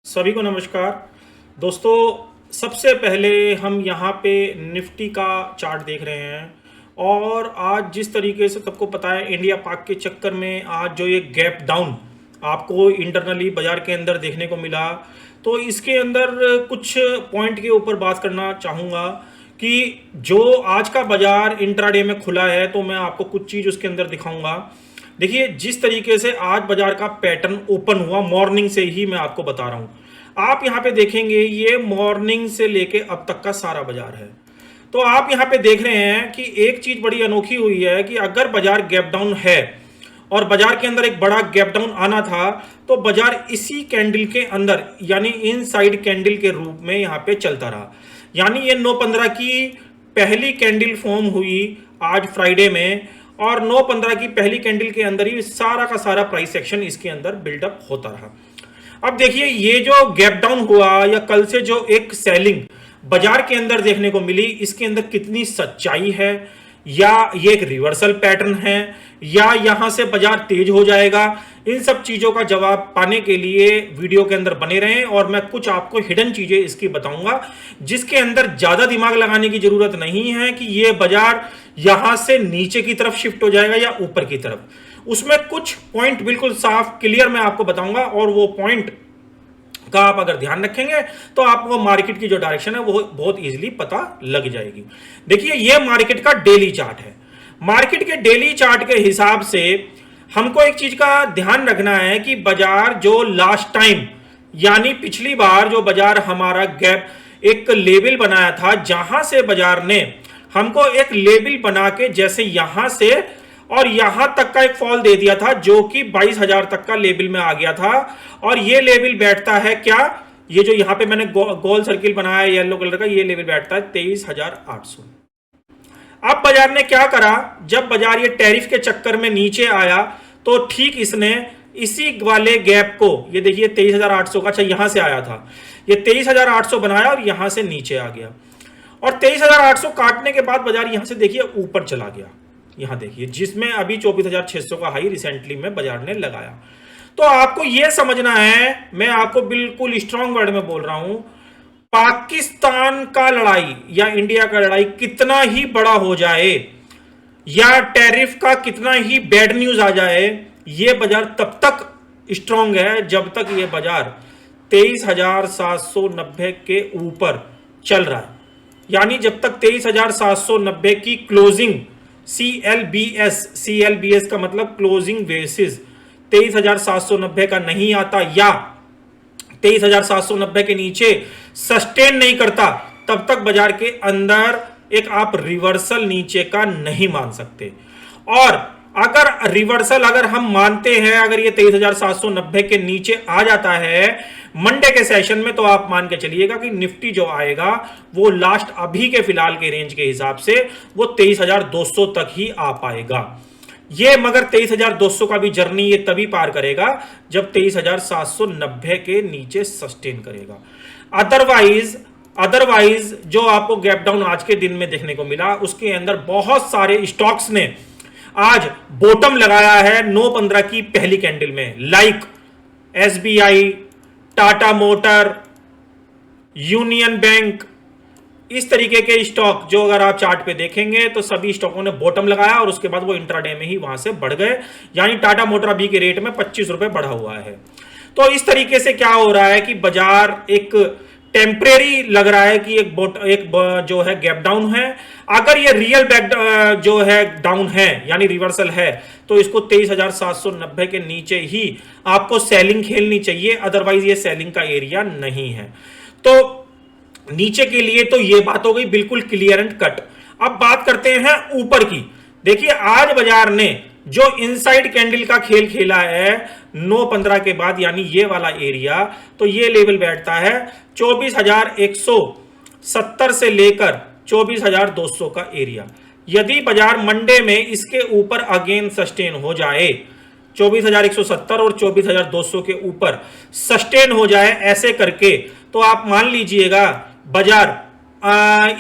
सभी को नमस्कार दोस्तों। सबसे पहले हम यहाँ पे निफ्टी का चार्ट देख रहे हैं और आज जिस तरीके से सबको पता है इंडिया पाक के चक्कर में आज जो ये गैप डाउन आपको इंटरनली बाजार के अंदर देखने को मिला, तो इसके अंदर कुछ पॉइंट के ऊपर बात करना चाहूँगा कि जो आज का बाजार इंट्राडे में खुला है तो मैं आपको कुछ चीज़ उसके अंदर दिखाऊंगा। देखिए जिस तरीके से आज बाजार का पैटर्न ओपन हुआ मॉर्निंग से ही मैं आपको बता रहा हूं। आप यहां पे देखेंगे ये मॉर्निंग से लेके अब तक का सारा बाजार है। तो आप यहां पे देख रहे हैं कि एक चीज बड़ी अनोखी हुई है कि अगर बाजार गैप डाउन है और बाजार के अंदर एक बड़ा गैप डाउन आना था तो बाजार इसी कैंडल के अंदर यानी इनसाइड कैंडल के रूप में यहां पे चलता रहा। यानी ये 9/15 की पहली कैंडल फॉर्म हुई आज फ्राइडे में और 9/15 की पहली कैंडल के अंदर ही सारा का सारा प्राइस एक्शन इसके अंदर बिल्डअप होता रहा। अब देखिए ये जो गैप डाउन हुआ या कल से जो एक सेलिंग बाजार के अंदर देखने को मिली, इसके अंदर कितनी सच्चाई है या ये एक रिवर्सल पैटर्न है या यहां से बाजार तेज हो जाएगा, इन सब चीजों का जवाब पाने के लिए वीडियो के अंदर बने रहें और मैं कुछ आपको हिडन चीजें इसकी बताऊंगा जिसके अंदर ज्यादा दिमाग लगाने की जरूरत नहीं है कि ये बाजार यहां से नीचे की तरफ शिफ्ट हो जाएगा या ऊपर की तरफ। उसमें कुछ पॉइंट बिल्कुल साफ क्लियर मैं आपको बताऊंगा और वो पॉइंट का आप अगर ध्यान रखेंगे तो आपको मार्केट की जो डायरेक्शन है वो बहुत इजीली पता लग जाएगी। देखिए ये मार्केट का डेली चार्ट है। मार्केट के डेली चार्ट के हिसाब से हमको एक चीज का ध्यान रखना है कि बाजार जो लास्ट टाइम यानी पिछली बार जो बाजार हमारा गैप एक लेवल बनाया था, जहां से बाजार ने हमको एक लेवल बना के जैसे यहां से और यहां तक का एक फॉल दे दिया था जो कि 22,000 तक का लेवल में आ गया था। और ये लेवल बैठता है क्या, ये जो यहां पे मैंने गोल सर्किल बनाया है येलो कलर का, ये लेवल बैठता है 23,800। अब बाजार ने क्या करा, जब बाजार ये टैरिफ के चक्कर में नीचे आया तो ठीक इसने इसी वाले गैप को, ये देखिए 23,800 का, अच्छा यहां से आया था, ये 23,800 बनाया और यहां से नीचे आ गया और 23,800 काटने के बाद बाजार यहां से देखिए ऊपर चला गया। यहां देखिए जिसमें अभी 24,600 का हाई रिसेंटली में बाजार ने लगाया। तो आपको यह समझना है, मैं आपको बिल्कुल स्ट्रांग वर्ड में बोल रहा हूं, पाकिस्तान का लड़ाई या इंडिया का लड़ाई कितना ही बड़ा हो जाए या टैरिफ का कितना ही बैड न्यूज आ जाए, यह बाजार तब तक स्ट्रांग है जब तक यह बाजार 23,790 के ऊपर चल रहा है। यानी जब तक 23,790 की क्लोजिंग CLBS का मतलब क्लोजिंग बेसिस 23,790 का नहीं आता या 23,790 के नीचे सस्टेन नहीं करता, तब तक बाजार के अंदर एक आप रिवर्सल नीचे का नहीं मान सकते। और अगर रिवर्सल अगर हम मानते हैं, अगर ये 23,790 के नीचे आ जाता है मंडे के सेशन में, तो आप मान के चलिएगा कि निफ्टी जो आएगा वो लास्ट अभी के फिलहाल के रेंज के हिसाब से वो 23,200 तक ही आ पाएगा। ये मगर 23,200 का भी जर्नी ये तभी पार करेगा जब 23,790 के नीचे सस्टेन करेगा। अदरवाइज जो आपको गैप डाउन आज के दिन में देखने को मिला, उसके अंदर बहुत सारे स्टॉक्स ने आज बॉटम लगाया है 9/15 की पहली कैंडल में, like SBI, Tata motor, union bank, इस तरीके के स्टॉक जो अगर आप चार्ट पे देखेंगे तो सभी स्टॉकों ने बॉटम लगाया और उसके बाद वो इंट्राडे में ही वहां से बढ़ गए। यानी टाटा मोटर अभी के रेट में 25 रुपए बढ़ा हुआ है। तो इस तरीके से क्या हो रहा है कि बाजार एक टेम्परेरी लग रहा है कि एक जो है गैप डाउन है। अगर ये रियल जो है डाउन है यानी रिवर्सल है तो इसको 23,790 के नीचे ही आपको सेलिंग खेलनी चाहिए, अदरवाइज ये सेलिंग का एरिया नहीं है। तो नीचे के लिए तो ये बात हो गई बिल्कुल क्लियर एंड कट। अब बात करते हैं ऊपर की। देखिए आज बाजार ने जो इनसाइड कैंडल का खेल खेला है 9/15 के बाद, यानी ये वाला एरिया, तो ये लेवल बैठता है 24,170 से लेकर 24,200 का एरिया। यदि बाजार मंडे में इसके ऊपर अगेन सस्टेन हो जाए, 24,170 और 24,200 के ऊपर सस्टेन हो जाए ऐसे करके, तो आप मान लीजिएगा बाजार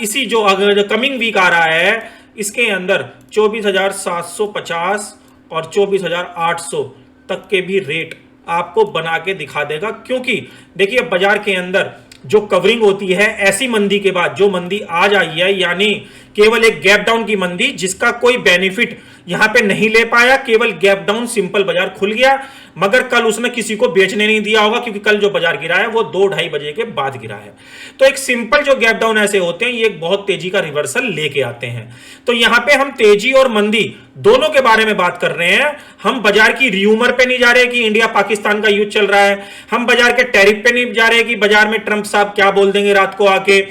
इसी जो कमिंग वीक आ रहा है इसके अंदर 24,750 और 24,800 तक के भी रेट आपको बना के दिखा देगा। क्योंकि देखिए बाजार के अंदर जो कवरिंग होती है ऐसी मंदी के बाद जो मंदी आज आई है, यानी केवल एक गैप डाउन की मंदी जिसका कोई बेनिफिट यहां पे नहीं ले पाया, केवल गैप डाउन, सिंपल बाजार खुल गया, मगर कल उसने किसी को बेचने नहीं दिया होगा क्योंकि कल जो बाजार गिरा है वो 2-2:30 बजे के बाद गिरा है। तो एक सिंपल जो गैप डाउन ऐसे होते हैं ये एक बहुत तेजी का रिवर्सल लेके आते हैं। तो यहां पे हम तेजी और मंदी दोनों के बारे में बात कर रहे हैं। हम बाजार की र्यूमर पे नहीं जा रहे कि इंडिया पाकिस्तान का युद्ध चल रहा है, हम बाजार के टैरिफ पे नहीं जा रहे कि बाजार में ट्रंप साहब क्या बोल देंगे रात को आके।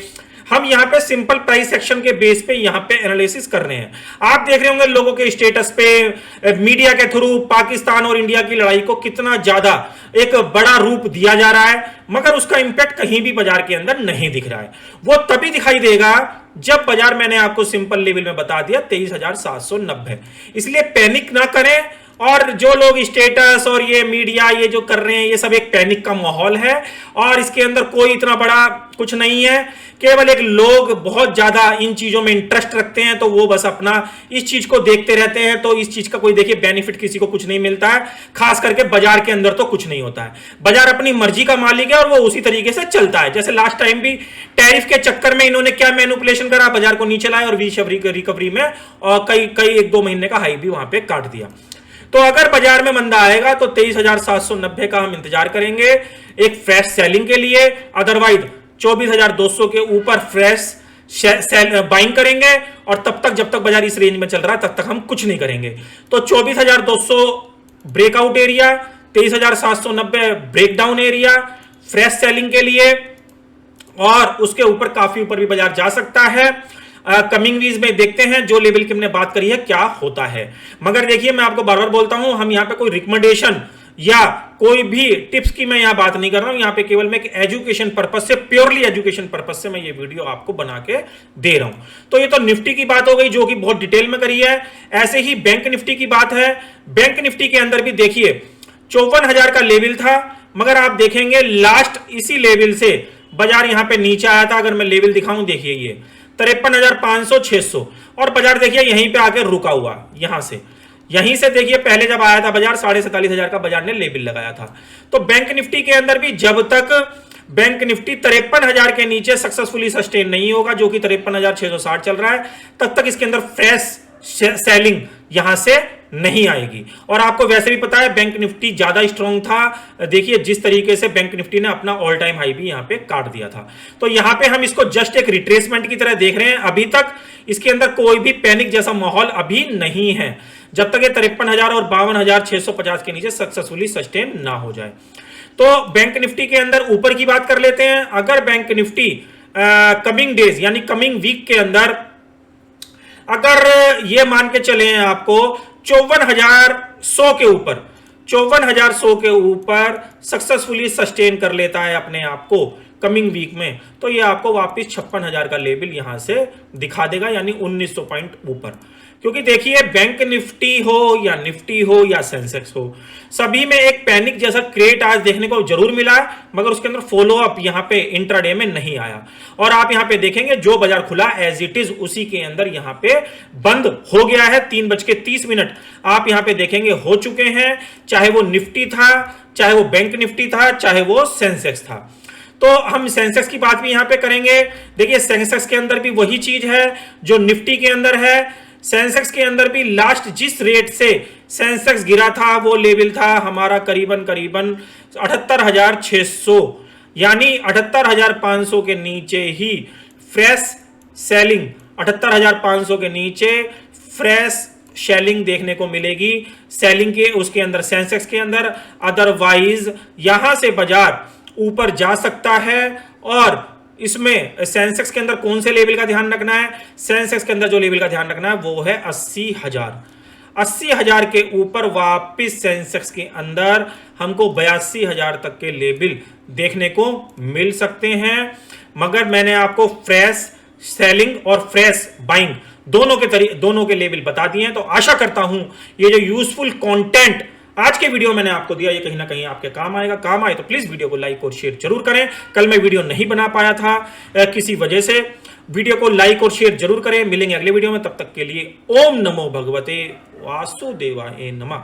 हम यहां पे सिंपल प्राइस एक्शन के बेस पे यहां पे एनालिसिस कर रहे हैं। आप देख रहे होंगे लोगों के स्टेटस पे मीडिया के थ्रू पाकिस्तान और इंडिया की लड़ाई को कितना ज्यादा एक बड़ा रूप दिया जा रहा है, मगर उसका इंपैक्ट कहीं भी बाजार के अंदर नहीं दिख रहा है। वो तभी दिखाई देगा जब बाजार, मैंने आपको सिंपल लेवल में बता दिया, 23,790। इसलिए पैनिक ना करें। और जो लोग स्टेटस और ये मीडिया ये जो कर रहे हैं ये सब एक पैनिक का माहौल है और इसके अंदर कोई इतना बड़ा कुछ नहीं है। केवल एक लोग बहुत ज्यादा इन चीजों में इंटरेस्ट रखते हैं तो वो बस अपना इस चीज को देखते रहते हैं। तो इस चीज का कोई देखिए बेनिफिट किसी को कुछ नहीं मिलता है, खास करके बाजार के अंदर तो कुछ नहीं होता है। बाजार अपनी मर्जी का मालिक है और वो उसी तरीके से चलता है। जैसे लास्ट टाइम भी टैरिफ के चक्कर में इन्होंने क्या मैनिपुलेशन करा, बाजार को नीचे लाए और रिकवरी में कई 1-2 महीने का हाई भी वहां पे काट दिया। तो अगर बाजार में मंदा आएगा तो 23,790 का हम इंतजार करेंगे एक फ्रेश सेलिंग के लिए, अदरवाइज 24,200 के ऊपर फ्रेश बाइंग करेंगे और तब तक जब तक बाजार इस रेंज में चल रहा है तब तक हम कुछ नहीं करेंगे। तो 24,200 breakout area, 23,790 breakdown area fresh selling के लिए, और उसके ऊपर काफी ऊपर भी बाजार जा सकता है। कमिंग वीज में देखते हैं जो लेवल की हमने बात करी है क्या होता है। मगर देखिए मैं आपको बार बार बोलता हूं, हम यहां पे कोई रिकमेंडेशन या कोई भी टिप्स की मैं यहां बात नहीं कर रहा हूं। यहां पे केवल मैं एक एजुकेशन पर्पस से, प्योरली एजुकेशन पर्पस से मैं ये वीडियो आपको बना के दे रहा हूं। तो ये तो निफ्टी की बात हो गई जो कि बहुत डिटेल में करी है। ऐसे ही बैंक निफ्टी की बात है। बैंक निफ्टी के अंदर भी देखिए 54,000 का लेवल था, मगर आप देखेंगे लास्ट इसी लेवल से बाजार यहां पे नीचे आया था। अगर मैं लेवल दिखाऊं, देखिए ये 53,500, 600, और बाजार देखिए यहीं पे आके रुका हुआ। यहीं से देखिए पहले जब आया था बाजार 47,500 का बाजार ने लेवल लगाया था। तो बैंक निफ्टी के अंदर भी जब तक बैंक निफ्टी 53,000 के नीचे सक्सेसफुली सस्टेन नहीं होगा, जो कि 53,660 चल रहा है, तब तक इसके अंदर फ्रेश सेलिंग यहां से नहीं आएगी। और आपको वैसे भी पता है बैंक निफ्टी ज्यादा स्ट्रॉन्ग था। देखिए जिस तरीके से बैंक निफ्टी ने अपना ऑल टाइम हाई भी यहां पे काट दिया था। तो यहां पे हम इसको जस्ट एक रिट्रेसमेंट की तरह देख रहे हैं। अभी तक इसके अंदर कोई भी पैनिक जैसा माहौल अभी नहीं है, जब तक ये 53,000 और 52,650 के नीचे सक्सेसफुली सस्टेन ना हो जाए। तो बैंक निफ्टी के अंदर ऊपर की बात कर लेते हैं। अगर बैंक निफ्टी कमिंग डेज यानी कमिंग वीक के अंदर अगर ये मान के चले आपको 54,100 के ऊपर, 54,100 के ऊपर सक्सेसफुली सस्टेन कर लेता है अपने आप को कमिंग वीक में, तो ये आपको वापस 56,000 का लेवल यहां से दिखा देगा, यानी 1900 पॉइंट ऊपर। क्योंकि देखिए बैंक निफ्टी हो या निफ्टी हो या सेंसेक्स हो, सभी में एक पैनिक जैसा क्रिएट आज देखने को जरूर मिला, मगर उसके अंदर फॉलो अप यहां पे इंट्राडे में नहीं आया। और आप यहां पे देखेंगे जो बाजार खुला एज इट इज उसी के अंदर यहां पे बंद हो गया है। 3:30 आप यहां पे देखेंगे हो चुके हैं, चाहे वो निफ्टी था, चाहे वो बैंक निफ्टी था, चाहे वो सेंसेक्स था। तो हम सेंसेक्स की बात भी यहां पे करेंगे। देखिए सेंसेक्स के अंदर भी वही चीज है जो निफ्टी के अंदर है। सेंसेक्स के अंदर भी लास्ट जिस रेट से सेंसेक्स गिरा था वो लेवल था हमारा करीबन 78,600, यानी 78,500 के नीचे ही फ्रेश सेलिंग, 78,500 के नीचे फ्रेश सेलिंग देखने को मिलेगी सेलिंग के उसके अंदर, सेंसेक्स के अंदर। अदरवाइज यहां से बाजार ऊपर जा सकता है। और इसमें सेंसेक्स के अंदर कौन से लेवल का ध्यान रखना है? सेंसेक्स के अंदर जो लेवल का ध्यान रखना है वो है 80,000। 80,000 के ऊपर वापिस सेंसेक्स के अंदर हमको 82,000 तक के लेवल देखने को मिल सकते हैं। मगर मैंने आपको फ्रेश सेलिंग और फ्रेश बाइंग दोनों के लेवल बता दिए हैं। तो आशा करता हूं ये जो यूजफुल कंटेंट आज के वीडियो मैंने आपको दिया ये कहीं ना कहीं आपके काम आएगा। काम आए तो प्लीज वीडियो को लाइक और शेयर जरूर करें। कल मैं वीडियो नहीं बना पाया था किसी वजह से, वीडियो को लाइक और शेयर जरूर करें। मिलेंगे अगले वीडियो में, तब तक के लिए ओम नमो भगवते वासुदेवाय नमः।